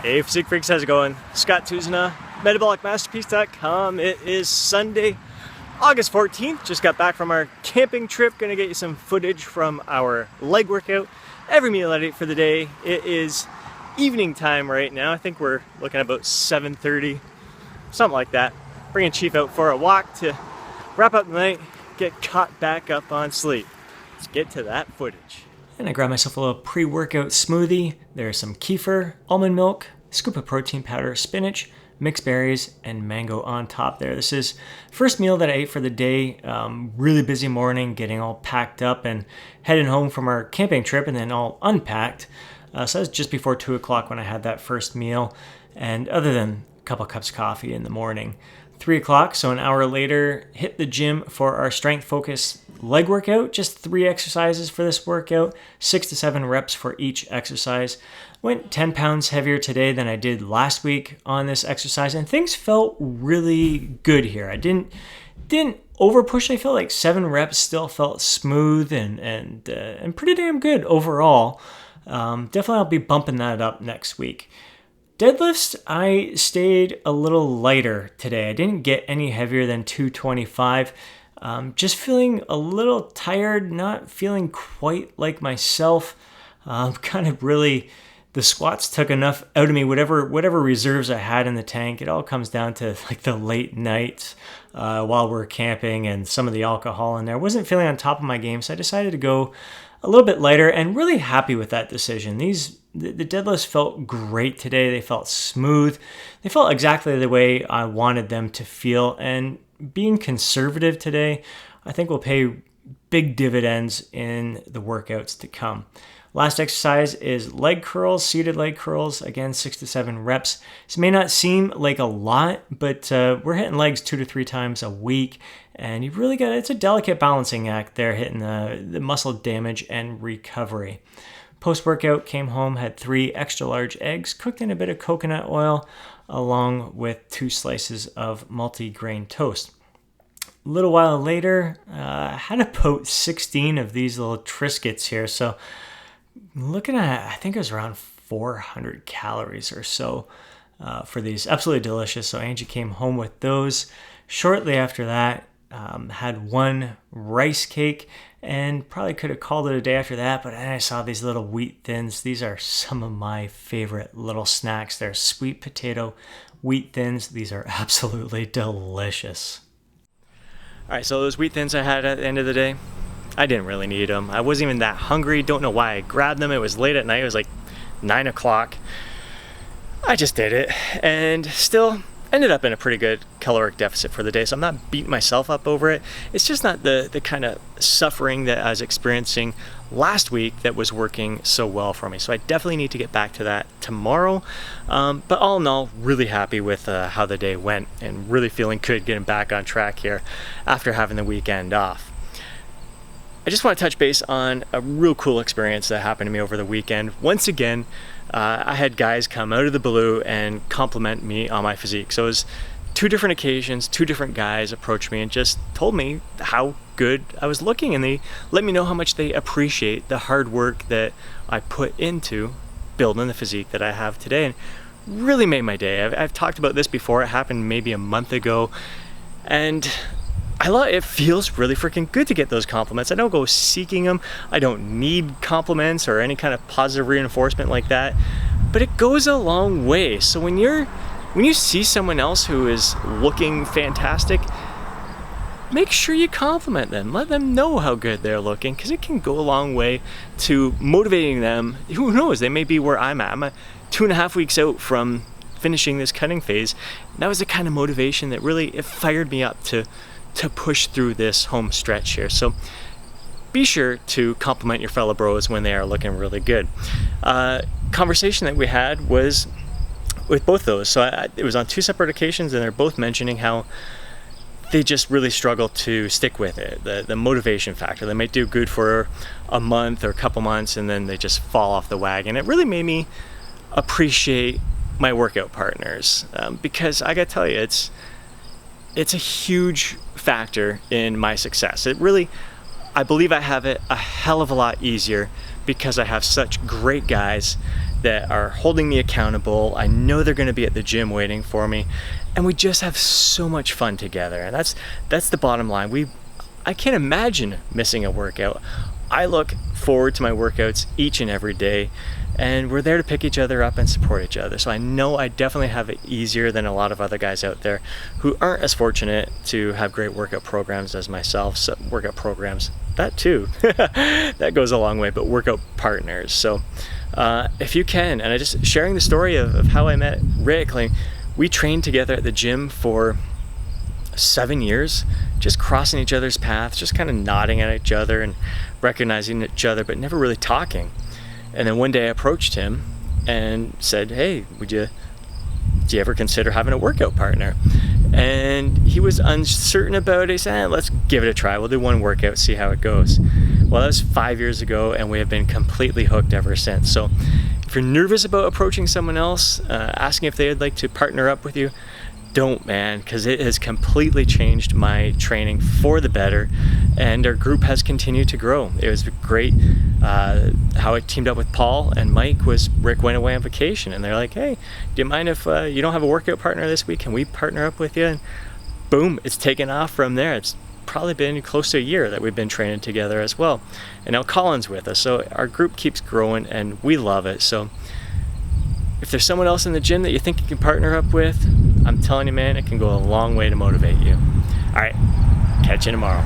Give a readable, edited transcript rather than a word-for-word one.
Hey Physique Freaks, how's it going? Scott Tuzina, MetabolicMasterpiece.com. It is Sunday, August 14th. Just got back from our camping trip. Gonna get you some footage from our leg workout. Every meal I ate for the day. It is evening time right now. I think we're looking at about 7:30, something like that. Bringing Chief out for a walk to wrap up the night, get caught back up on sleep. Let's get to that footage. And I grabbed myself a little pre-workout smoothie. There's some kefir, almond milk, scoop of protein powder, spinach, mixed berries, and mango on top there. This is first meal that I ate for the day. Really busy morning, getting all packed up and heading home from our camping trip and then all unpacked. So that was just before 2 o'clock when I had that first meal. And other than a couple cups of coffee in the morning, 3 o'clock, so an hour later, hit the gym for our strength focus leg workout. Just 3 exercises for this workout, 6 to 7 reps for each exercise. Went 10 pounds heavier today than I did last week on this exercise, and things felt really good here. I didn't over push. I felt like 7 reps still felt smooth and pretty damn good overall. Definitely I'll be bumping that up next week. Deadlifts, I stayed a little lighter today. I didn't get any heavier than 225. Just feeling a little tired, not feeling quite like myself. Kind of really, the squats took enough out of me, whatever reserves I had in the tank. It all comes down to like the late nights while we're camping and some of the alcohol in there. I wasn't feeling on top of my game, so I decided to go a little bit lighter and really happy with that decision. The deadlifts felt great today. They felt smooth. They felt exactly the way I wanted them to feel. And being conservative today, I think will pay big dividends in the workouts to come. Last exercise is leg curls, seated leg curls. Again, 6 to 7 reps. This may not seem like a lot, but we're hitting legs 2 to 3 times a week. And you've really got, it's a delicate balancing act there, hitting the muscle damage and recovery. Post-workout, came home, had 3 extra large eggs cooked in a bit of coconut oil, along with 2 slices of multi-grain toast. A little while later, I had about 16 of these little Triscuits here. So looking at, I think it was around 400 calories or so for these. Absolutely delicious. So Angie came home with those. Shortly after that, had 1 rice cake and probably could have called it a day after that, but then I saw these little wheat thins. These are some of my favorite little snacks. They're sweet potato wheat thins. These are absolutely delicious. All right, so those wheat thins I had at the end of the day, I didn't really need them. I wasn't even that hungry. Don't know why I grabbed them. It was late at night. It was like 9 o'clock. I just did it and still ended up in a pretty good caloric deficit for the day, so I'm not beating myself up over it. It's just not the kind of suffering that I was experiencing last week that was working so well for me. So I definitely need to get back to that tomorrow. But all in all, really happy with how the day went and really feeling good getting back on track here after having the weekend off. I just want to touch base on a real cool experience that happened to me over the weekend. Once again, I had guys come out of the blue and compliment me on my physique. So it was 2 different occasions, 2 different guys approached me and just told me how good I was looking. And they let me know how much they appreciate the hard work that I put into building the physique that I have today. And really made my day. I've talked about this before. It happened maybe a month ago. And it feels really freaking good to get those compliments. I don't go seeking them. I don't need compliments or any kind of positive reinforcement like that, but it goes a long way. So when you see someone else who is looking fantastic, make sure you compliment them. Let them know how good they're looking, because it can go a long way to motivating them. Who knows? They may be where I'm at. I'm 2.5 weeks out from finishing this cutting phase. That was the kind of motivation that really it fired me up to push through this home stretch here. So be sure to compliment your fellow bros when they are looking really good. Conversation that we had was with both those. So it was on 2 separate occasions, and they're both mentioning how they just really struggle to stick with it. The motivation factor. They might do good for a month or a couple months, and then they just fall off the wagon. It really made me appreciate my workout partners, because I gotta tell you, it's a huge factor in my success. I believe I have it a hell of a lot easier because I have such great guys that are holding me accountable. I know they're going to be at the gym waiting for me, and we just have so much fun together. And that's the bottom line. I can't imagine missing a workout. I look forward to my workouts each and every day, and we're there to pick each other up and support each other. So I know I definitely have it easier than a lot of other guys out there who aren't as fortunate to have great workout programs as myself. So workout programs, that too, that goes a long way, but workout partners. So if you can, and I just sharing the story of how I met Rick, like we trained together at the gym for 7 years, just crossing each other's paths, just kind of nodding at each other and recognizing each other, but never really talking. And then one day I approached him and said, hey, do you ever consider having a workout partner? And he was uncertain about it. He said, let's give it a try. We'll do one workout, see how it goes. Well, that was 5 years ago, and we have been completely hooked ever since. So if you're nervous about approaching someone else, asking if they'd like to partner up with you, don't, man, because it has completely changed my training for the better, and our group has continued to grow. It was great how I teamed up with Paul and Mike was Rick went away on vacation, and they're like, hey, do you mind if you don't have a workout partner this week? Can we partner up with you? And boom, it's taken off from there. It's probably been close to a year that we've been training together as well. And now Colin's with us, so our group keeps growing, and we love it. So if there's someone else in the gym that you think you can partner up with, I'm telling you, man, it can go a long way to motivate you. All right, catch you tomorrow.